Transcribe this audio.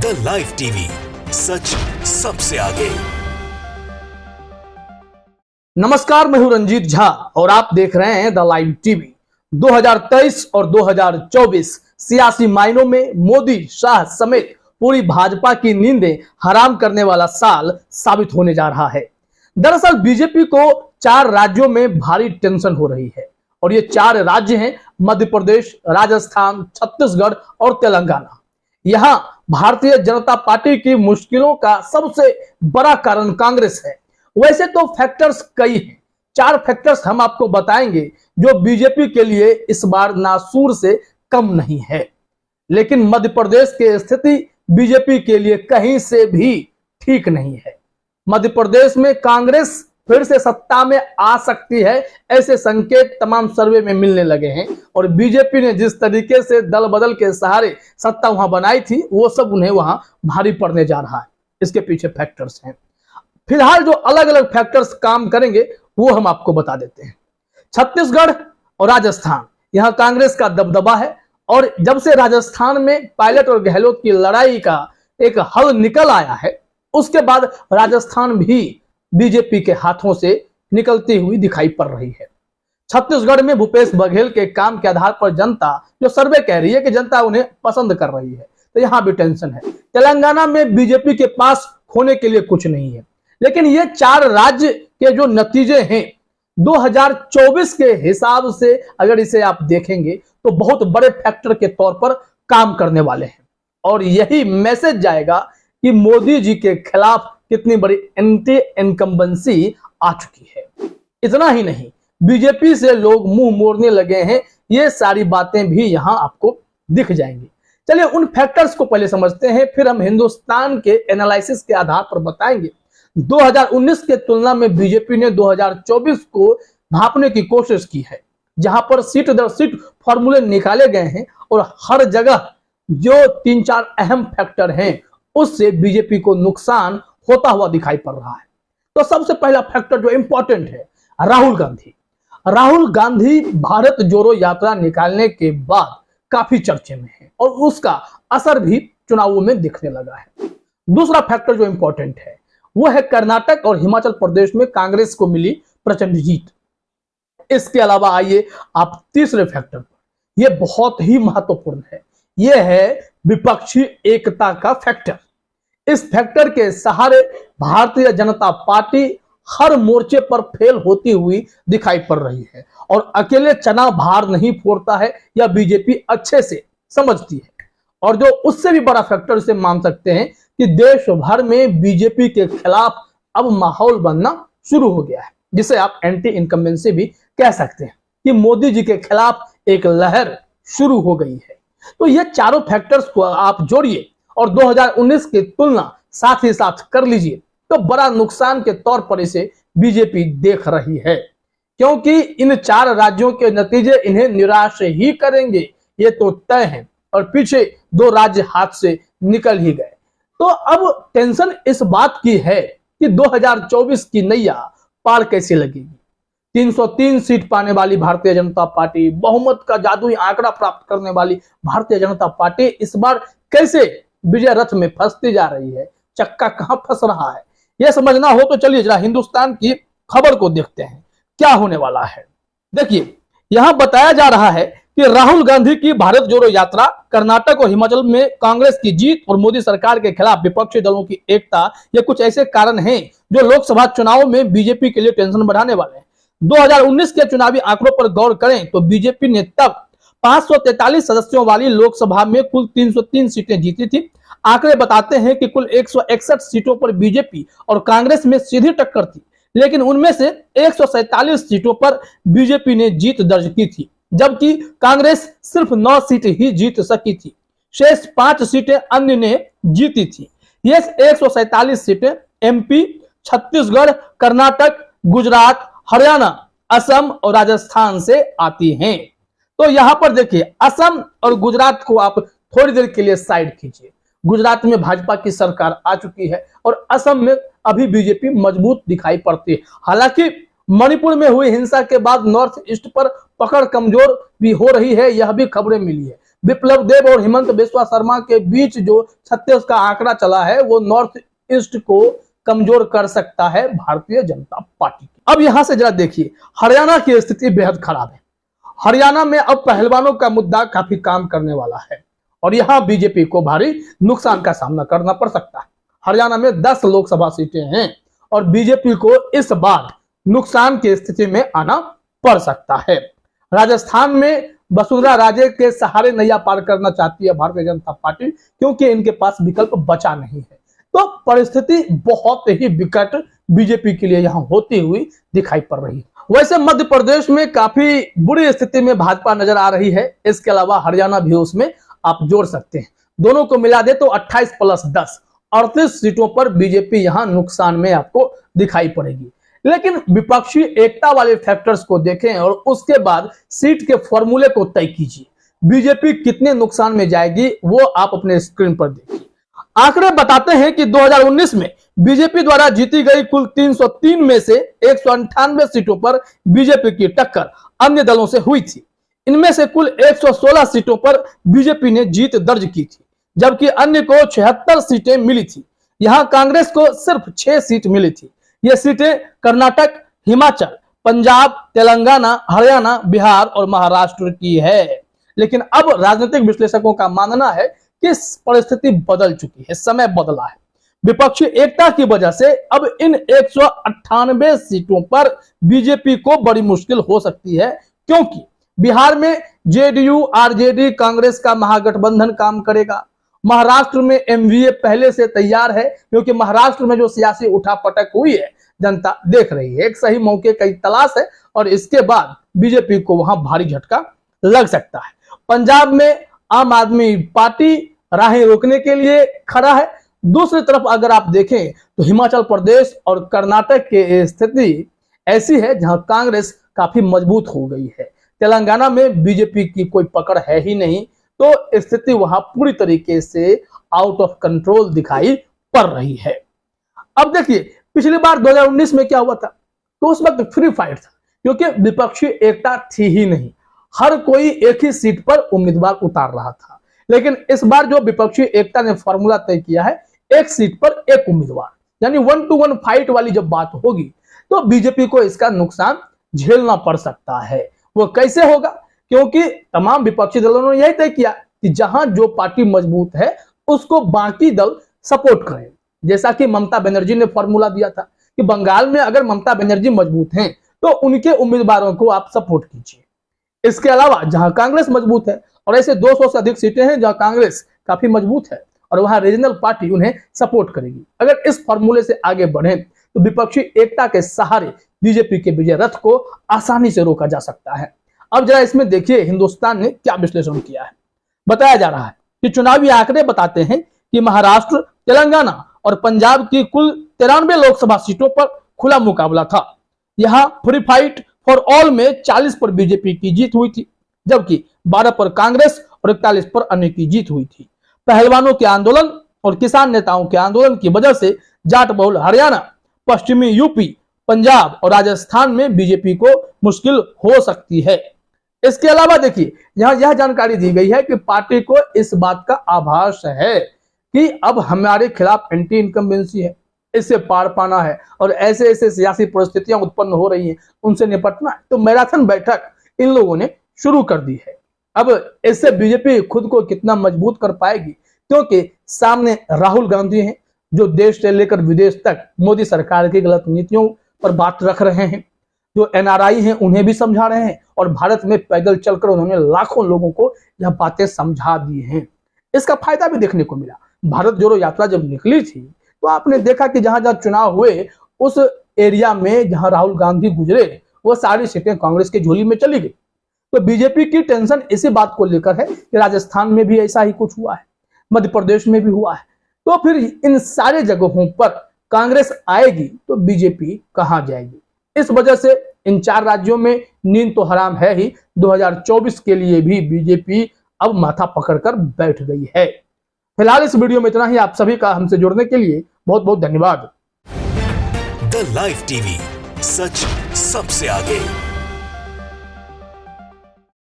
The live TV, सच सबसे आगे। नमस्कार, मैं हूं रंजीत झा और आप देख रहे हैं द लाइव टीवी। 2023 और 2024 सियासी मायनों में मोदी, शाह समेत पूरी भाजपा की नींदें हराम करने वाला साल साबित होने जा रहा है। दरअसल बीजेपी को 4 राज्यों में भारी टेंशन हो रही है और ये 4 राज्य हैं मध्य प्रदेश, राजस्थान, छत्तीसगढ़ और तेलंगाना। यहां भारतीय जनता पार्टी की मुश्किलों का सबसे बड़ा कारण कांग्रेस है। वैसे तो फैक्टर्स कई हैं, 4 फैक्टर्स हम आपको बताएंगे जो बीजेपी के लिए इस बार नासूर से कम नहीं है। लेकिन मध्य प्रदेश की स्थिति बीजेपी के लिए कहीं से भी ठीक नहीं है। मध्य प्रदेश में कांग्रेस फिर से सत्ता में आ सकती है, ऐसे संकेत तमाम सर्वे में मिलने लगे हैं और बीजेपी ने जिस तरीके से दल बदल के सहारे सत्ता वहां बनाई थी वो सब उन्हें वहां भारी पड़ने जा रहा है। इसके पीछे फैक्टर्स हैं। फिलहाल जो अलग अलग फैक्टर्स काम करेंगे वो हम आपको बता देते हैं। छत्तीसगढ़ और राजस्थान, यहां कांग्रेस का दबदबा है और जब से राजस्थान में पायलट और गहलोत की लड़ाई का एक हल निकल आया है, उसके बाद राजस्थान भी बीजेपी के हाथों से निकलती हुई दिखाई पड़ रही है। छत्तीसगढ़ में भूपेश बघेल के काम के आधार पर जनता, जो सर्वे कह रही है कि जनता उन्हें पसंद कर रही है, तो यहां भी टेंशन है। तेलंगाना में बीजेपी के पास खोने के लिए कुछ नहीं है। लेकिन ये 4 राज्य के जो नतीजे हैं 2024 के हिसाब से अगर इसे आप देखेंगे तो बहुत बड़े फैक्टर के तौर पर काम करने वाले हैं और यही मैसेज जाएगा कि मोदी जी के खिलाफ कितनी बड़ी एंटी इनकम्बेंसी आ चुकी है। इतना ही नहीं, बीजेपी से लोग मुंह मोड़ने लगे हैं। ये सारी बातें भी यहां आपको दिख जाएंगी। चलिए उन फैक्टर्स को पहले समझते हैं, फिर हम हिंदुस्तान के एनालिसिस के आधार पर बताएंगे 2019 के तुलना में बीजेपी ने 2024 को भांपने की कोशिश की है, जहां पर सीट दर सीट फॉर्मूले निकाले गए हैं और हर जगह जो 3-4 अहम फैक्टर हैं उससे बीजेपी को नुकसान होता हुआ दिखाई पड़ रहा है। तो सबसे पहला फैक्टर जो इंपॉर्टेंट है, राहुल गांधी। राहुल गांधी भारत जोड़ो यात्रा निकालने के बाद काफी चर्चे में है और उसका असर भी चुनावों में दिखने लगा है। दूसरा फैक्टर जो इंपॉर्टेंट है वो है कर्नाटक और हिमाचल प्रदेश में कांग्रेस को मिली प्रचंड जीत। इसके अलावा आइए आप तीसरे फैक्टर पर, यह बहुत ही महत्वपूर्ण है, यह है विपक्षी एकता का फैक्टर। इस फैक्टर के सहारे भारतीय जनता पार्टी हर मोर्चे पर फेल होती हुई दिखाई पड़ रही है और अकेले चना भार नहीं फोड़ता है, यह बीजेपी अच्छे से समझती है। और जो उससे भी बड़ा फैक्टर से मान सकते हैं कि देश भर में बीजेपी के खिलाफ अब माहौल बनना शुरू हो गया है, जिसे आप एंटी इनकम्बेंसी भी कह सकते हैं कि मोदी जी के खिलाफ एक लहर शुरू हो गई है। तो ये चारों फैक्टर्स को आप जोड़िए और 2019 की तुलना साथ ही साथ कर लीजिए तो बड़ा नुकसान के तौर पर इसे बीजेपी देख रही है, क्योंकि इन 4 राज्यों के नतीजे इन्हें निराश ही करेंगे, ये तो तय है। और पीछे 2 राज्य हाथ से निकल ही गए। तो अब टेंशन इस बात की है कि 2024 की नैया पार कैसे लगेगी। 303 सीट पाने वाली भारतीय जनता पार्टी, बहुमत का जादुई आंकड़ा प्राप्त करने वाली भारतीय जनता पार्टी इस बार कैसे विजय रथ में फंसती जा रही है, चक्का कहां फंस रहा है, यह समझना हो तो चलिए जरा हिंदुस्तान की खबर को देखते हैं क्या होने वाला है। देखिए यहां बताया जा रहा है कि राहुल गांधी की भारत जोड़ो यात्रा, कर्नाटक और हिमाचल में कांग्रेस की जीत और मोदी सरकार के खिलाफ विपक्षी दलों की एकता, ये कुछ ऐसे कारण हैं जो लोकसभा चुनाव में बीजेपी के लिए टेंशन बढ़ाने वाले हैं। 2019 के चुनावी आंकड़ों पर गौर करें तो बीजेपी ने तब 543 सदस्यों वाली लोकसभा में कुल 303 सीटें जीती थी। आंकड़े बताते हैं कि कुल 161 सीटों पर बीजेपी और कांग्रेस में सीधी टक्कर थी, लेकिन उनमें से 147 सीटों पर बीजेपी ने जीत दर्ज की थी, जबकि कांग्रेस सिर्फ 9 सीट ही जीत सकी थी। शेष 5 सीटें अन्य ने जीती थी। ये 147 सीटें एमपी, छत्तीसगढ़, कर्नाटक, गुजरात, हरियाणा, असम और राजस्थान से आती हैं। तो यहां पर देखिए असम और गुजरात को आप थोड़ी देर के लिए साइड कीजिए। गुजरात में भाजपा की सरकार आ चुकी है और असम में अभी बीजेपी मजबूत दिखाई पड़ती है। हालांकि मणिपुर में हुई हिंसा के बाद नॉर्थ ईस्ट पर पकड़ कमजोर भी हो रही है, यह भी खबरें मिली है। विप्लव देव और हिमंत बिस्वा शर्मा के बीच जो 36 का आंकड़ा चला है वो नॉर्थ ईस्ट को कमजोर कर सकता है भारतीय जनता पार्टी। अब यहां से जरा देखिए, हरियाणा की स्थिति बेहद खराब है। हरियाणा में अब पहलवानों का मुद्दा काफी काम करने वाला है और यहां बीजेपी को भारी नुकसान का सामना करना पड़ सकता है। हरियाणा में 10 लोकसभा सीटें हैं और बीजेपी को इस बार नुकसान की स्थिति में आना पड़ सकता है। राजस्थान में वसुंधरा राजे के सहारे नैया पार करना चाहती है भारतीय जनता पार्टी, क्योंकि इनके पास विकल्प बचा नहीं है। तो परिस्थिति बहुत ही विकट बीजेपी के लिए यहां होती हुई दिखाई पड़ रही है। वैसे मध्य प्रदेश में काफी बुरी स्थिति में भाजपा नजर आ रही है। इसके अलावा हरियाणा भी उसमें आप जोड़ सकते हैं। दोनों को मिला दे तो 28 + 10 38 सीटों पर बीजेपी यहां नुकसान में आपको दिखाई पड़ेगी। लेकिन विपक्षी एकता वाले फैक्टर्स को देखें और उसके बाद सीट के फॉर्मूले को तय कीजिए। बीजेपी कितने नुकसान में जाएगी वो आप अपने स्क्रीन पर देखिए। आंकड़े बताते हैं कि 2019 में बीजेपी द्वारा जीती गई कुल 303 में से 198 सीटों पर बीजेपी की टक्कर अन्य दलों से हुई थी। इनमें से कुल 116 सीटों पर बीजेपी ने जीत दर्ज की थी, जबकि अन्य को 76 सीटें मिली थी। यहां कांग्रेस को सिर्फ 6 सीट मिली थी। ये सीटें कर्नाटक, हिमाचल, पंजाब, तेलंगाना, हरियाणा, बिहार और महाराष्ट्र की है। लेकिन अब राजनीतिक विश्लेषकों का मानना है कि परिस्थिति बदल चुकी है, समय बदला है। विपक्षी एकता की वजह से अब इन 198 सीटों पर बीजेपी को बड़ी मुश्किल हो सकती है, क्योंकि बिहार में जेडीयू, आरजेडी, कांग्रेस का महागठबंधन काम करेगा। महाराष्ट्र में एमवीए पहले से तैयार है, क्योंकि महाराष्ट्र में जो सियासी उठापटक हुई है जनता देख रही है। एक सही मौके की तलाश है और इसके बाद बीजेपी को वहां भारी झटका लग सकता है। पंजाब में आम आदमी पार्टी राहें रोकने के लिए खड़ा है। दूसरी तरफ अगर आप देखें तो हिमाचल प्रदेश और कर्नाटक की स्थिति ऐसी है जहां कांग्रेस काफी मजबूत हो गई है। तेलंगाना में बीजेपी की कोई पकड़ है ही नहीं, तो स्थिति वहां पूरी तरीके से आउट ऑफ कंट्रोल दिखाई पड़ रही है। अब देखिए, पिछली बार 2019 में क्या हुआ था, तो उस वक्त फ्री फाइट था, क्योंकि विपक्षी एकता थी ही नहीं। हर कोई एक ही सीट पर उम्मीदवार उतार रहा था। लेकिन इस बार जो विपक्षी एकता ने फॉर्मूला तय किया है, एक सीट पर एक उम्मीदवार, यानी 1 to 1 फाइट वाली जब बात होगी तो बीजेपी को इसका नुकसान झेलना पड़ सकता है। वो कैसे होगा, क्योंकि तमाम विपक्षी दलों ने यही तय किया कि जहां जो पार्टी मजबूत है उसको बाकी दल सपोर्ट करें। जैसा कि ममता बनर्जी ने फॉर्मूला दिया था कि बंगाल में अगर ममता बनर्जी मजबूत हैं तो उनके उम्मीदवारों को आप सपोर्ट कीजिए। इसके अलावा जहां कांग्रेस मजबूत है, और ऐसे 200 से अधिक सीटें हैं जहां कांग्रेस काफी मजबूत है और वहां रीजनल पार्टी उन्हें सपोर्ट करेगी। अगर इस फॉर्मूले से आगे बढ़े तो विपक्षी एकता के सहारे बीजेपी के विजय रथ को आसानी से रोका जा सकता है। अब जरा इसमें देखिए हिंदुस्तान ने क्या विश्लेषण किया है। बताया जा रहा है कि चुनावी आंकड़े बताते हैं कि महाराष्ट्र, तेलंगाना और पंजाब की कुल 93 लोकसभा सीटों पर खुला मुकाबला था। यहां फ्री फाइट फॉर ऑल में 40 पर बीजेपी की जीत हुई थी, जबकि 12 पर कांग्रेस और 41 पर अन्य की जीत हुई थी। पहलवानों के आंदोलन और किसान नेताओं के आंदोलन की वजह से जाट बहुल हरियाणा, पश्चिमी यूपी, पंजाब और राजस्थान में बीजेपी को मुश्किल हो सकती है। इसके अलावा देखिए, यहां यह जानकारी दी गई है कि पार्टी को इस बात का आभास है कि अब हमारे खिलाफ एंटी इनकम्बेंसी है, इससे पार पाना है और ऐसे ऐसे सियासी परिस्थितियां उत्पन्न हो रही हैं, उनसे निपटना है। तो मैराथन बैठक इन लोगों ने शुरू कर दी है। अब इससे बीजेपी खुद को कितना मजबूत कर पाएगी, क्योंकि सामने राहुल गांधी हैं जो देश से लेकर विदेश तक मोदी सरकार की गलत नीतियों पर बात रख रहे हैं, जो एनआरआई हैं उन्हें भी समझा रहे हैं, और भारत में पैदल चलकर उन्होंने लाखों लोगों को यह बातें समझा दी हैं। इसका फायदा भी देखने को मिला। भारत जोड़ो यात्रा जब निकली थी तो आपने देखा कि जहां जहां चुनाव हुए उस एरिया में जहां राहुल गांधी गुजरे वो सारी सीटें कांग्रेस की झोली में चली गई। तो बीजेपी की टेंशन इसी बात को लेकर है कि राजस्थान में भी ऐसा ही कुछ हुआ है, मध्य प्रदेश में भी हुआ है। तो फिर इन सारे जगहों पर कांग्रेस आएगी तो बीजेपी कहां जाएगी। इस वजह से इन 4 राज्यों में नींद तो हराम है ही। 2024 के लिए भी बीजेपी अब माथा पकड़कर बैठ गई है। फिलहाल इस वीडियो में इतना ही। आप सभी का हमसे जुड़ने के लिए बहुत बहुत धन्यवाद। द लाइव टीवी, सच सबसे आगे।